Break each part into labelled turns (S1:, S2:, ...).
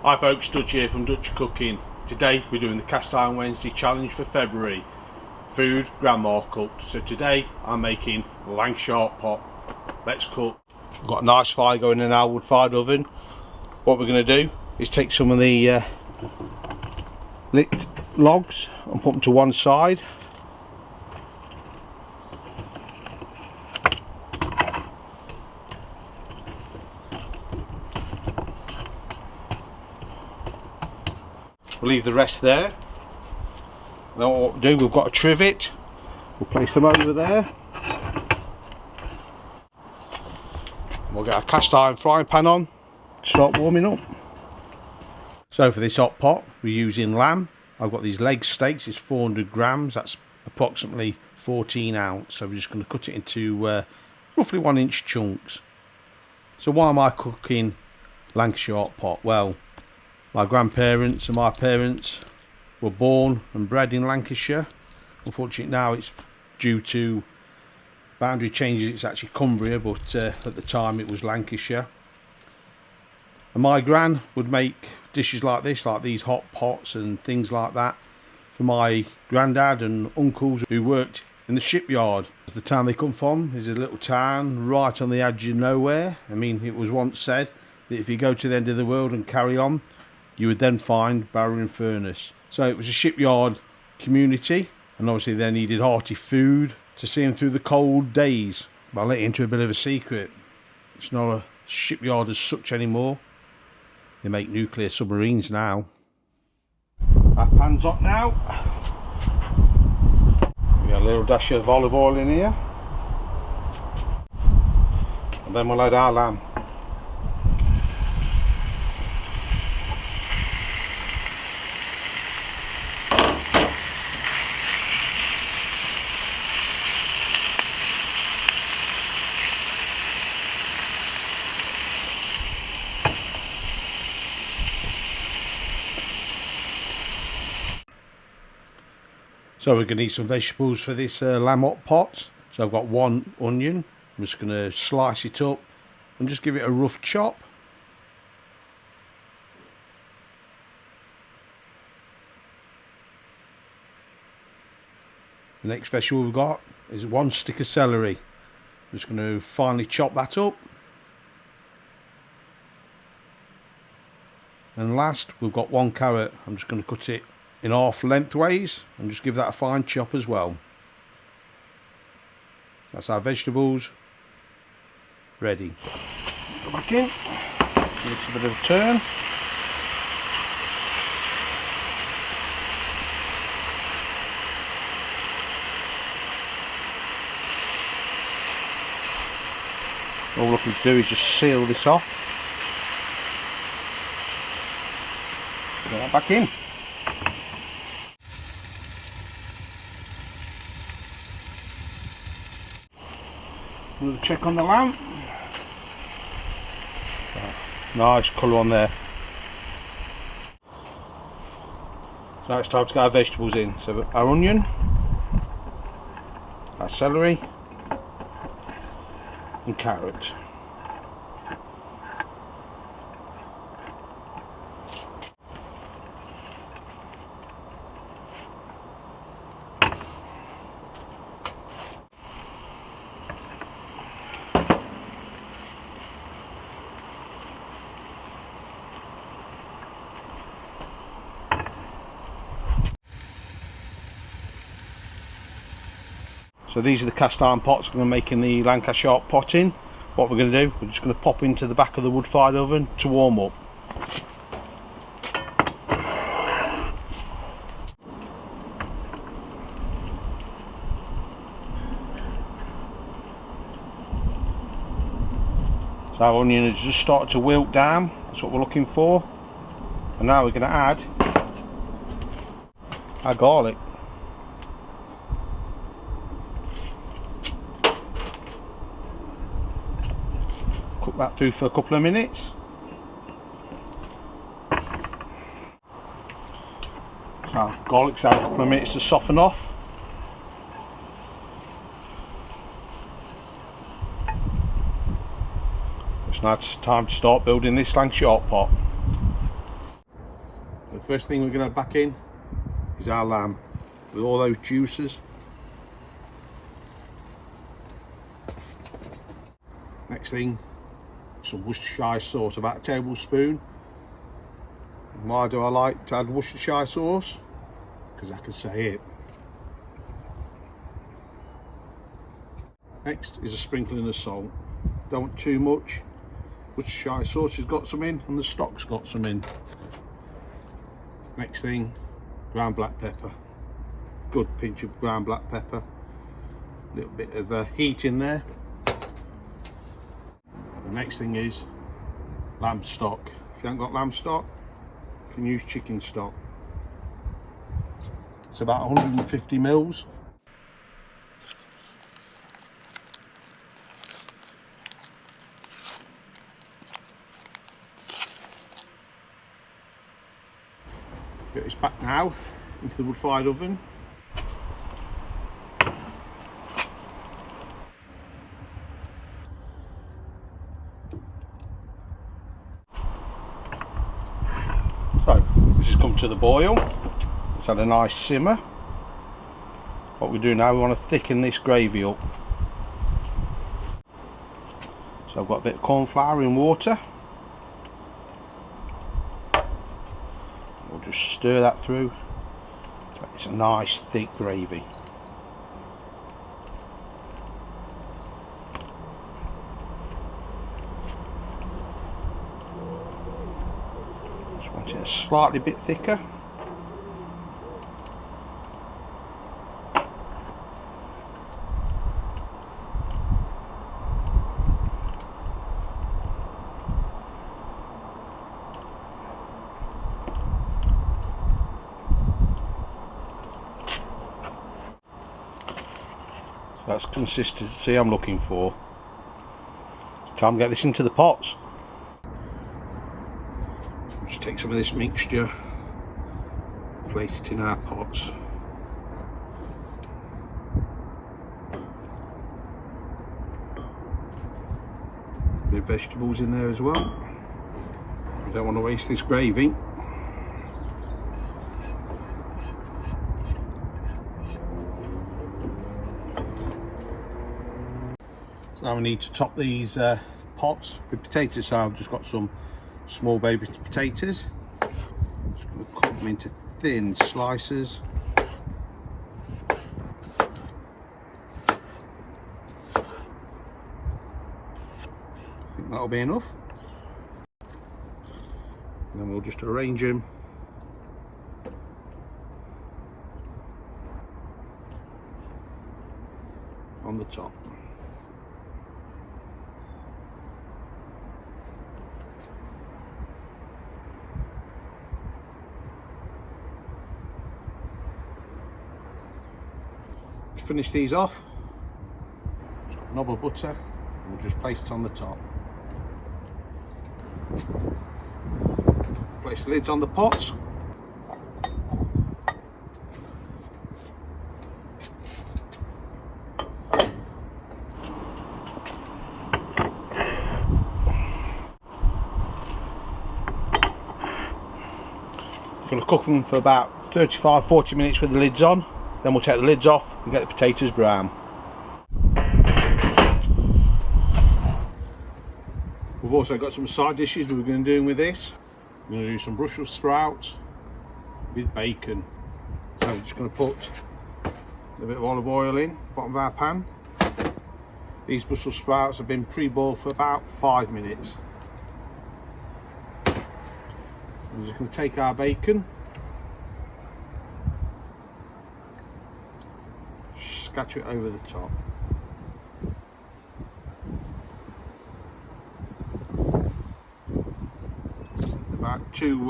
S1: Hi folks, Dutch here from Dutch Cooking. Today we're doing the Cast Iron Wednesday challenge for February. Food Grandma cooked. So today I'm making Lancashire Hotpot. Let's cook. I've got a nice fire going in our wood fired oven. What we're going to do is take some of the lit logs and put them to one side. We'll leave the rest there. Then what we'll do, we've got a trivet. We'll place them over there. We'll get our cast iron frying pan on, start warming up. So for this hot pot, we're using lamb. I've got these leg steaks, it's 400 grams, that's approximately 14 ounce. So we're just going to cut it into roughly 1-inch chunks. So why am I cooking Lancashire hot pot? Well, my grandparents and my parents were born and bred in Lancashire. Unfortunately now it's due to boundary changes, it's actually Cumbria, but at the time it was Lancashire. And my gran would make dishes like this, like these hot pots and things like that, for my granddad and uncles who worked in the shipyard. The town they come from is a little town right on the edge of nowhere. I mean, it was once said that if you go to the end of the world and carry on, you would then find Barrow and Furnace. So it was a shipyard community, and obviously they needed hearty food to see them through the cold days. But I'll let you into a bit of a secret. It's not a shipyard as such anymore. They make nuclear submarines now. That pan's hot now. We got a little dash of olive oil in here. And then we'll add our lamb. So we're going to need some vegetables for this lamb hot pot. So I've got 1 onion. I'm just going to slice it up and just give it a rough chop. The next vegetable we've got is 1 stick of celery. I'm just going to finely chop that up. And last, we've got 1 carrot. I'm just going to cut it in half lengthways and just give that a fine chop as well. That's our vegetables ready. Go back in, give it a bit of a turn. All we're looking to do is just seal this off. Put that back in. We'll check on the lamb. Nice colour on there. So now it's time to get our vegetables in. So our onion, our celery and carrot. So these are the cast iron pots we're going to make in the Lancashire hot pot in. What we're going to do, we're just going to pop into the back of the wood fired oven to warm up. So our onion has just started to wilt down, that's what we're looking for. And now we're going to add our garlic. Cook that through for a couple of minutes. So garlic's had a couple of minutes to soften off. It's now time to start building this Lancashire Hotpot. first thing we're going to add back in is our lamb with all those juices. Next thing, some Worcestershire sauce, about a tablespoon. And why do I like to add Worcestershire sauce? Because I can say it. Next is a sprinkling of salt. Don't want too much. Worcestershire sauce has got some in and the stock's got some in. Next thing, ground black pepper. Good pinch of ground black pepper. A little bit of heat in there. The next thing is lamb stock. If you haven't got lamb stock, you can use chicken stock. It's about 150 mils. Get this back now into the wood-fired oven. So this has come to the boil. It's had a nice simmer. What we do now, we want to thicken this gravy up. So I've got a bit of corn flour in water. We'll just stir that through to make this a nice thick gravy. Just want it a slightly bit thicker. That's consistency I'm looking for. It's time to get this into the pots. We'll just take some of this mixture, place it in our pots. A bit of vegetables in there as well. We don't want to waste this gravy. Now we need to top these pots with potatoes, so I've just got some small baby potatoes. Just going to cut them into thin slices. I think that'll be enough. And then we'll just arrange them on the top. Finish these off. Just got a knob of butter and we'll just place it on the top. Place the lids on the pots. I'm going to cook them for about 35-40 minutes with the lids on. Then we'll take the lids off and get the potatoes brown. We've also got some side dishes we're going to do with this. We're going to do some Brussels sprouts with bacon. So we're just going to put a bit of olive oil in the bottom of our pan. These Brussels sprouts have been pre-boiled for about 5 minutes. We're just going to take our bacon, scatter it over the top. About two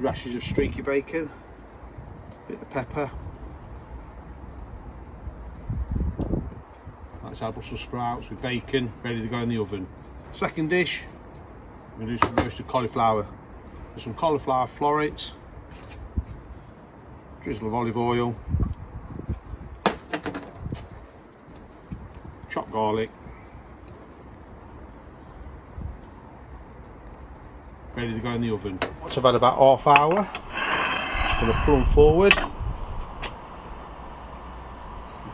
S1: rashers of streaky bacon, a bit of pepper. That's our Brussels sprouts with bacon ready to go in the oven. Second dish, we're going to do some roasted cauliflower. There's some cauliflower florets, drizzle of olive oil, chopped garlic, ready to go in the oven. Once I've had about half hour, just going to pull them forward and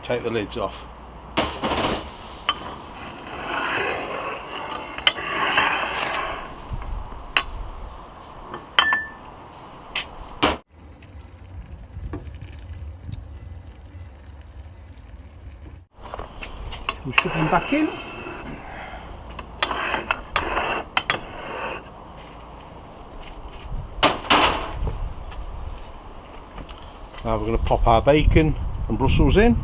S1: take the lids off. We'll shove them back in. Now we're going to pop our bacon and Brussels in.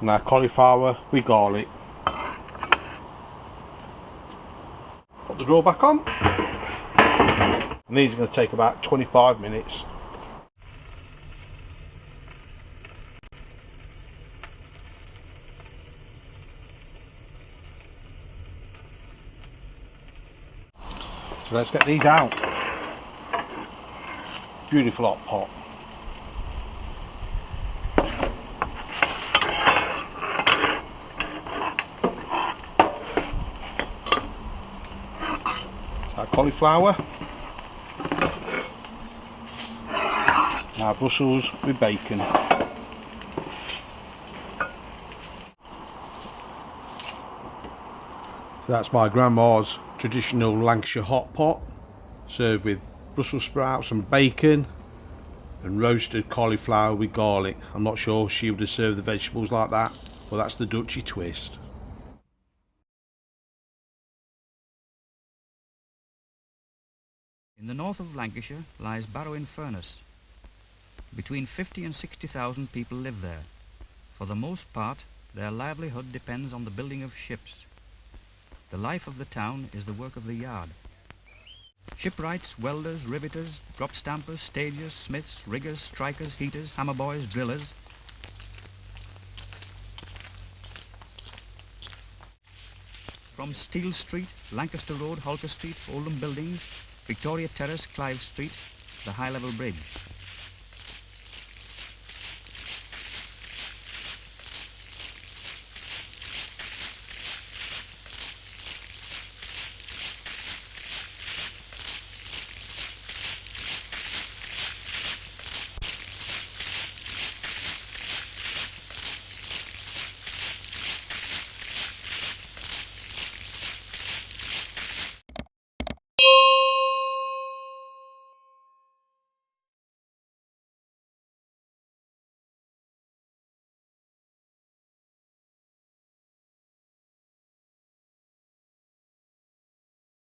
S1: And our cauliflower with garlic. Put the door back on. And these are going to take about 25 minutes. So let's get these out. Beautiful hot pot. Our cauliflower. Our Brussels with bacon. So that's my grandma's traditional Lancashire hot pot, served with Brussels sprouts and bacon and roasted cauliflower with garlic. I'm not sure she would have served the vegetables like that, but that's the Dutchy twist.
S2: In the north of Lancashire lies Barrow-in-Furness. Between 50 and 60,000 people live there. For the most part, their livelihood depends on the building of ships. The life of the town is the work of the yard. Shipwrights, welders, riveters, drop stampers, stagers, smiths, riggers, strikers, heaters, hammer boys, drillers. From Steel Street, Lancaster Road, Holker Street, Oldham Buildings, Victoria Terrace, Clive Street, the High Level Bridge.